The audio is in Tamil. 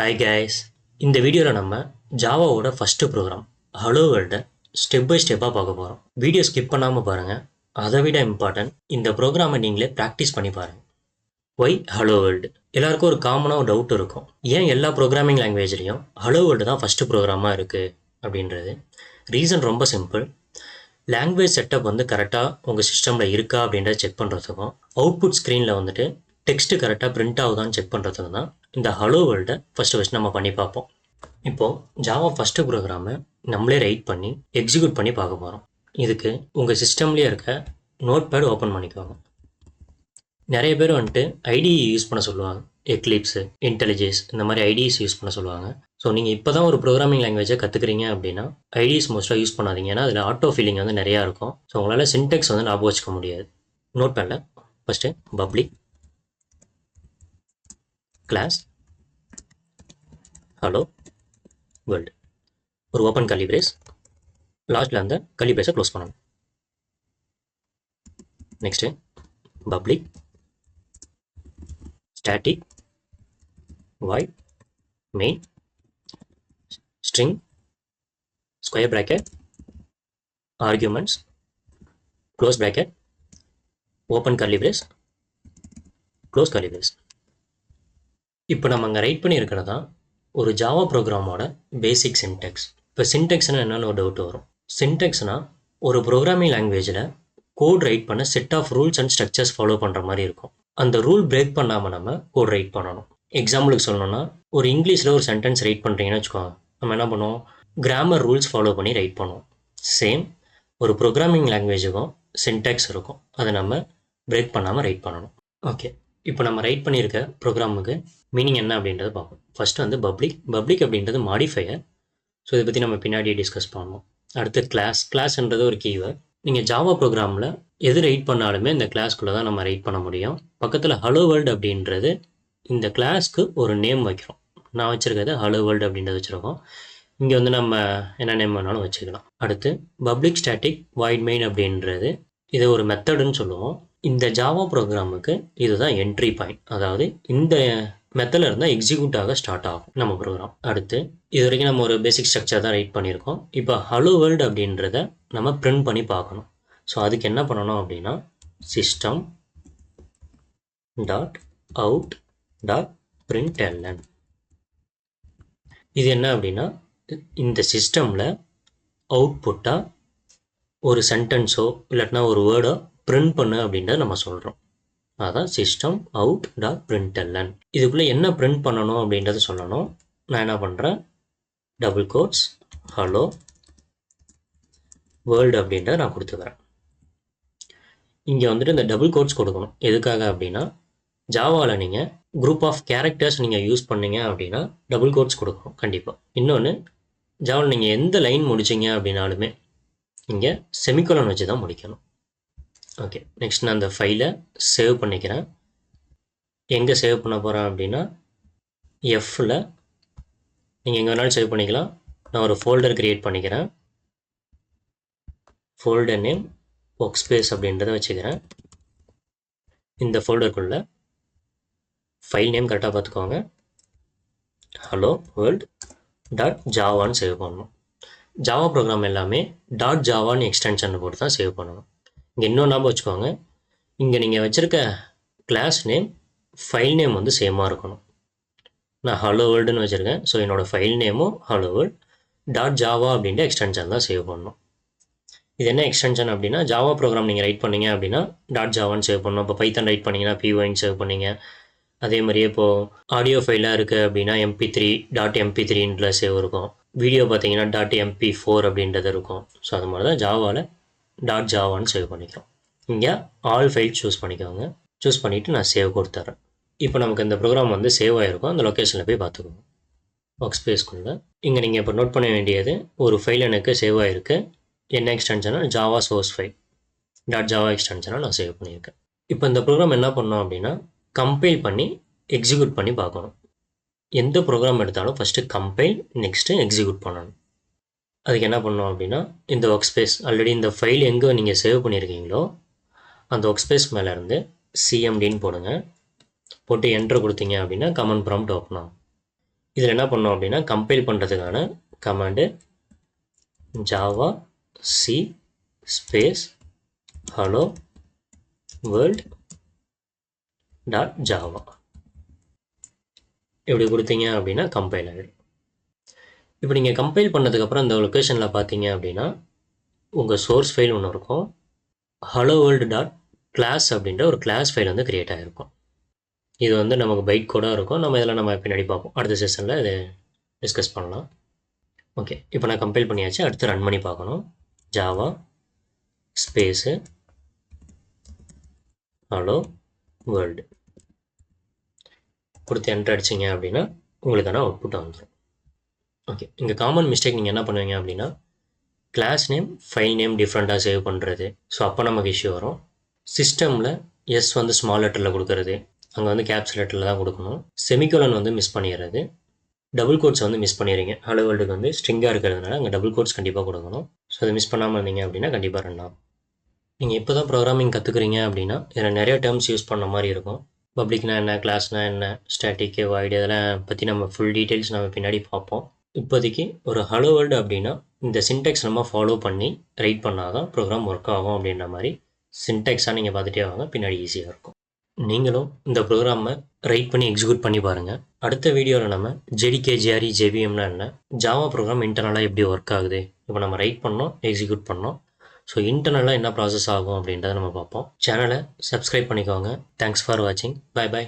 ஹாய் கைஸ், இந்த வீடியோவில் நம்ம ஜாவாவோட ஃபஸ்ட்டு ப்ரோக்ராம் ஹலோ வேர்ல்டை ஸ்டெப் பை ஸ்டெப்பாக பார்க்க போகிறோம். வீடியோ ஸ்கிப் பண்ணாமல் பாருங்கள். அதை விட இம்பார்ட்டன்ட், இந்த ப்ரோக்ராமை நீங்களே ப்ராக்டிஸ் பண்ணி பாருங்கள். Why hello world? எல்லாருக்கும் ஒரு காமனாக ஒரு டவுட் இருக்கும், ஏன் எல்லா ப்ரோக்ராமிங் லாங்குவேஜ்லேயும் ஹலோ வேர்ல்டு தான் ஃபஸ்ட்டு ப்ரோக்ராமாக இருக்குது அப்படின்றது. ரீசன் ரொம்ப சிம்பிள். லாங்குவேஜ் செட்டப் வந்து கரெக்டாக உங்கள் சிஸ்டமில் இருக்கா அப்படின்றத செக் பண்ணுறதுக்கும், அவுட்புட் ஸ்க்ரீனில் வந்துட்டு டெக்ஸ்ட்டு கரெக்டாக பிரிண்ட் ஆகுதான்னு செக் பண்ணுறதுக்கு தான் இந்த ஹலோ வேர்ல்டை ஃபஸ்ட்டு நம்ம பண்ணி பார்ப்போம். இப்போது ஜாவா ஃபஸ்ட்டு ப்ரோக்ராமை நம்மளே ரைட் பண்ணி எக்ஸிக்யூட் பண்ணி பார்க்க போகிறோம். இதுக்கு உங்கள் சிஸ்டம்லேயே இருக்க நோட் பேட் ஓப்பன் பண்ணிக்குவாங்க. நிறைய பேர் வந்துட்டு ஐடிஇ யூஸ் பண்ண சொல்லுவாங்க. எக்லிப்ஸு, இன்டெலிஜென்ஸ், இந்த மாதிரி ஐடிஸ் யூஸ் பண்ண சொல்லுவாங்க. ஸோ நீங்கள் இப்போ தான் ஒரு ப்ரோக்ராமிங் லாங்குவேஜை கற்றுக்குறீங்க அப்படின்னா ஐடிஸ் மோஸ்ட்டாக யூஸ் பண்ணாதீங்க. ஏன்னா அதில் ஆட்டோ ஃபீலிங் வந்து நிறையா இருக்கும். ஸோ உங்களால் சின்டெக்ஸ் வந்து ஞாபகம் வச்சுக்க முடியாது. நோட் பேடில் first public class hello world ஒரு ஓப்பன் கர்லி பிரேஸ், லாஸ்ட்டில் அந்த கர்லி பிரேஸை க்ளோஸ் பண்ணணும். Next public static void main string square bracket arguments close bracket open curly brace close curly brace. இப்போ நம்ம அங்கே ரைட் பண்ணியிருக்கிறதா ஒரு ஜாவா ப்ரோக்ராமோட பேசிக் சின்டெக்ஸ். இப்போ சின்டெக்ஸ்னால் என்னென்னு ஒரு டவுட் வரும். சின்டெக்ஸ்னால் ஒரு ப்ரோக்ராமிங் லாங்குவேஜில் கோட் ரைட் பண்ண set of rules and structures follow பண்ணுற மாதிரி இருக்கும். அந்த ரூல் பிரேக் பண்ணாமல் நம்ம கோட் ரைட் பண்ணணும். எக்ஸாம்பிளுக்கு சொல்லணும்னா, ஒரு இங்கிலீஷில் ஒரு சென்டென்ஸ் ரைட் பண்ணுறீங்கன்னு வச்சுக்கோங்க. நம்ம என்ன பண்ணுவோம், கிராமர் ரூல்ஸ் ஃபாலோ பண்ணி ரைட் பண்ணுவோம். சேம் ஒரு ப்ரோக்ராமிங் லாங்குவேஜுக்கும் சின்டெக்ஸ் இருக்கும். அதை நம்ம பிரேக் பண்ணாமல் ரைட் பண்ணணும். ஓகே, இப்போ நம்ம ரைட் பண்ணியிருக்க ப்ரோக்ராமுக்கு மீனிங் என்ன அப்படின்றத பார்ப்போம். ஃபஸ்ட்டு வந்து பப்ளிக் அப்படின்றது மாடிஃபையர். ஸோ இதை பற்றி நம்ம பின்னாடியே டிஸ்கஸ் பண்ணுவோம். அடுத்து கிளாஸ்ன்றது ஒரு கீவேர்ட். நீங்கள் ஜாவா ப்ரோக்ராமில் எது ரைட் பண்ணாலுமே இந்த கிளாஸ்க்குள்ளே தான் நம்ம ரைட் பண்ண முடியும். பக்கத்தில் ஹலோ வேர்ல்டு அப்படின்றது இந்த கிளாஸ்க்கு ஒரு நேம் வைக்கிறோம். நான் வச்சுருக்கிறது ஹலோ வேர்ல்டு அப்படின்றத வச்சுருக்கோம். இங்கே வந்து நம்ம என்ன நேம் வேணாலும் வச்சுக்கலாம். அடுத்து பப்ளிக் ஸ்டாட்டிக் வாய்ட் மெயின் அப்படின்றது இதை ஒரு மெத்தடுன்னு சொல்லுவோம். இந்த ஜாவா ப்ரோக்ராமுக்கு இதுதான் என்ட்ரி பாயிண்ட். அதாவது இந்த மெத்தடில் இருந்தால் எக்ஸிக்யூட் ஆக ஸ்டார்ட் ஆகும் நம்ம ப்ரோக்ராம். அடுத்து இது வரைக்கும் நம்ம ஒரு பேசிக் ஸ்ட்ரக்சர் தான் ரைட் பண்ணியிருக்கோம். இப்போ ஹலோ வேர்ல்டு அப்படின்றத நம்ம பிரிண்ட் பண்ணி பார்க்கணும். ஸோ அதுக்கு என்ன பண்ணணும் அப்படின்னா, system dot out dot println. இது என்ன அப்படின்னா, இந்த சிஸ்டமில் அவுட்புட்டாக ஒரு சென்டென்ஸோ இல்லாட்டினா ஒரு வேர்டோ பிரிண்ட் பண்ணு அப்படின்றத நம்ம சொல்கிறோம். அதான் சிஸ்டம் அவுட் டாட் பிரிண்ட்எல்என். இதுக்குள்ளே என்ன பிரிண்ட் பண்ணணும் அப்படின்றத சொல்லணும். நான் என்ன பண்ணுறேன், டபுள் கோட்ஸ் ஹலோ வேர்ல்டு அப்படின்றத நான் கொடுத்துக்கிறேன். இங்கே வந்துட்டு இந்த டபுள் கோட்ஸ் கொடுக்கணும். எதுக்காக அப்படின்னா, ஜாவாவில் நீங்கள் குரூப் ஆஃப் கேரக்டர்ஸ் நீங்கள் யூஸ் பண்ணீங்க அப்படின்னா டபுள் கோட்ஸ் கொடுக்கணும் கண்டிப்பாக. இன்னொன்று, ஜாவாவில் நீங்கள் எந்த லைன் முடிச்சிங்க அப்படின்னாலுமே இங்கே செமிகோலன் வச்சு தான் முடிக்கணும். ஓகே, நெக்ஸ்ட் நான் அந்த ஃபைலை சேவ் பண்ணிக்கிறேன். எங்கே சேவ் பண்ண போகிறேன் அப்படின்னா, எஃப்பில் நீங்கள் எங்கே வேணாலும் சேவ் பண்ணிக்கலாம். நான் ஒரு ஃபோல்டர் க்ரியேட் பண்ணிக்கிறேன். ஃபோல்டர் நேம் ஒர்க் ஸ்பேஸ் அப்படின்றத வச்சுக்கிறேன். இந்த ஃபோல்டருக்குள்ளே ஃபைல் நேம் கரெக்டாக பார்த்துக்கோங்க, ஹலோ வேர்ல்டு டாட் ஜாவான்னு சேவ் பண்ணணும். ஜாவா ப்ரோக்ராம் எல்லாமே டாட் ஜாவான்னு எக்ஸ்டென்ஷன் போட்டு தான் சேவ் பண்ணணும். இங்கே இன்னொன்று ஞாபகம் வச்சுக்கோங்க, இங்கே நீங்கள் வச்சுருக்க கிளாஸ் நேம் ஃபைல் நேம் வந்து சேமாக இருக்கணும். நான் ஹலோ வேர்ல்டுன்னு வச்சுருக்கேன். ஸோ என்னோடய ஃபைல் நேமும் ஹலோ வேர்ல்டு டாட் ஜாவா அப்படின்ற எக்ஸ்டென்ஷன் தான் சேவ் பண்ணணும். இது என்ன எக்ஸ்டென்ஷன் அப்படின்னா, ஜாவா ப்ரோக்ராம் நீங்கள் ரைட் பண்ணீங்க அப்படின்னா டாட் ஜாவான்னு சேவ் பண்ணணும். இப்போ பைத்தன் ரைட் பண்ணிங்கன்னா பிஒன்னு சேவ் பண்ணிங்க. அதே மாதிரியே இப்போது ஆடியோ ஃபைலாக இருக்குது அப்படின்னா MP3 டாட் MP3ன்ற சேவ் இருக்கும். வீடியோ பார்த்தீங்கன்னா டாட் MP4 அப்படின்றது இருக்கும். ஸோ அது மாதிரி தான் ஜாவாவில் டாட் ஜாவான்னு சேவ் பண்ணிக்கிறோம். இங்கே ஆல் ஃபைல் சூஸ் பண்ணிக்கோங்க. சூஸ் பண்ணிவிட்டு நான் சேவ் கொடுத்துட்றேன். இப்போ நமக்கு இந்த ப்ரோக்ராம் வந்து சேவ் ஆகிருக்கும். அந்த லொக்கேஷனில் போய் பார்த்துக்கோங்க, ஒர்க் ஸ்பேஸ்க்குள்ளே. இங்கே நீங்கள் இப்போ நோட் பண்ண வேண்டியது, ஒரு ஃபைல் எனக்கு சேவ் ஆகிருக்கு. என்ன எக்ஸ்டென்ஷனாக java source file dot java எக்ஸ்டென்ஷனாக நான் சேவ் பண்ணியிருக்கேன். இப்போ இந்த ப்ரோக்ராம் என்ன பண்ணோம் அப்படின்னா, கம்பைல் பண்ணி எக்ஸிக்யூட் பண்ணி பார்க்கணும். எந்த ப்ரோக்ராம் எடுத்தாலும் ஃபஸ்ட்டு கம்பைல், நெக்ஸ்ட்டு எக்ஸிக்யூட் பண்ணணும். அதுக்கு என்ன பண்ணோம் அப்படின்னா, இந்த ஒர்க் ஸ்பேஸ் ஆல்ரெடி இந்த ஃபைல் எங்கே நீங்கள் சேவ் பண்ணியிருக்கீங்களோ அந்த ஒர்க் ஸ்பேஸ் மேலேருந்து சிஎம்டின்னு போடுங்க. போட்டு என்ட்ரு கொடுத்தீங்க அப்படின்னா கமெண்ட் ப்ராம்ப்ட் ஓப்பன் ஆகும். இதில் என்ன பண்ணோம் அப்படின்னா கம்பைல் பண்ணுறதுக்கான command Java C space hello world dot Java இப்படி கொடுத்தீங்க அப்படின்னா கம்பைல் ஆகிடும். இப்போ நீங்கள் கம்பைல் பண்ணதுக்கப்புறம் இந்த லொக்கேஷனில் பார்த்தீங்க அப்படின்னா உங்கள் சோர்ஸ் ஃபைல் ஒன்று இருக்கும். ஹலோ வேர்ல்டு டாட் கிளாஸ் அப்படின்ற ஒரு கிளாஸ் ஃபைல் வந்து க்ரியேட் ஆகிருக்கும். இது வந்து நமக்கு பைட் கூட இருக்கும். நம்ம பின்னாடி பார்ப்போம். அடுத்த செஷனில் இதை டிஸ்கஸ் பண்ணலாம். ஓகே, இப்போ நான் கம்பைல் பண்ணியாச்சு. அடுத்து ரன் பண்ணி பார்க்கணும். ஜாவா ஸ்பேஸு ஹலோ வேர்ல்டு கொடுத்து என்ட்ரு அடிச்சிங்க அப்படின்னா உங்களுக்கான அவுட்புட் வந்துடும். ஓகே, இங்கே காமன் மிஸ்டேக் நீங்கள் என்ன பண்ணுவீங்க அப்படின்னா கிளாஸ் நேம் ஃபைல் நேம் டிஃப்ரெண்ட்டாக சேவ் பண்ணுறது. ஸோ அப்போ நமக்கு இஷ்யூ வரும். சிஸ்டமில் எஸ் வந்து ஸ்மால் லெட்டரில் கொடுக்கறது, அங்கே வந்து கேப்ஸ் லெட்டரில் தான் கொடுக்கணும். செமிகோலன் வந்து மிஸ் பண்ணிடுறது. டபுள் கோட்ஸ் வந்து மிஸ் பண்ணிடுறீங்க. ஹலோ வேர்ல்டுக்கு வந்து ஸ்ட்ரிங்காக இருக்கிறதுனால அங்கே டபுள் கோட்ஸ் கண்டிப்பாக கொடுக்கணும். ஸோ அதை மிஸ் பண்ணாமல் இருந்தீங்க அப்படின்னா கண்டிப்பாக ரன் ஆகும். நீங்கள் இப்போ தான் ப்ரோக்ராமிங் கற்றுக்குறீங்க அப்படின்னா இதில் நிறைய டேர்ம்ஸ் யூஸ் பண்ண மாதிரி இருக்கும். பப்ளிக்னா என்ன, கிளாஸ்னா என்ன, ஸ்டாட்டிக், வாய்டு, இதெல்லாம் பற்றி நம்ம ஃபுல் டீட்டெயில்ஸ் நம்ம பின்னாடி பார்ப்போம். இப்போதைக்கு ஒரு ஹலோ வேர்ல்டு அப்படின்னா இந்த சின்டெக்ஸ் நம்ம ஃபாலோ பண்ணி ரைட் பண்ணால் தான் ப்ரோக்ராம் ஒர்க் ஆகும் அப்படின்ற மாதிரி சின்டெக்ஸாக நீங்கள் பார்த்துட்டே வாங்க, பின்னாடி ஈஸியாக இருக்கும். நீங்களும் இந்த ப்ரோக்ராமை ரைட் பண்ணி எக்ஸிக்யூட் பண்ணி பாருங்கள். அடுத்த வீடியோவில் நம்ம ஜேடிகே, ஜிஆர்இ, ஜேவிஎம்னா என்ன, ஜாவா ப்ரோக்ராம் இன்டர்னலாக எப்படி ஒர்க் ஆகுது, இப்போ நம்ம ரைட் பண்ணோம், எக்ஸிக்யூட் பண்ணோம், ஸோ இன்டர்னலாக என்ன ப்ராசஸ் ஆகும் அப்படின்றத நம்ம பார்ப்போம். சேனலை சப்ஸ்கிரைப் பண்ணிக்கோங்க. தேங்க்ஸ் ஃபார் வாட்சிங். Bye bye.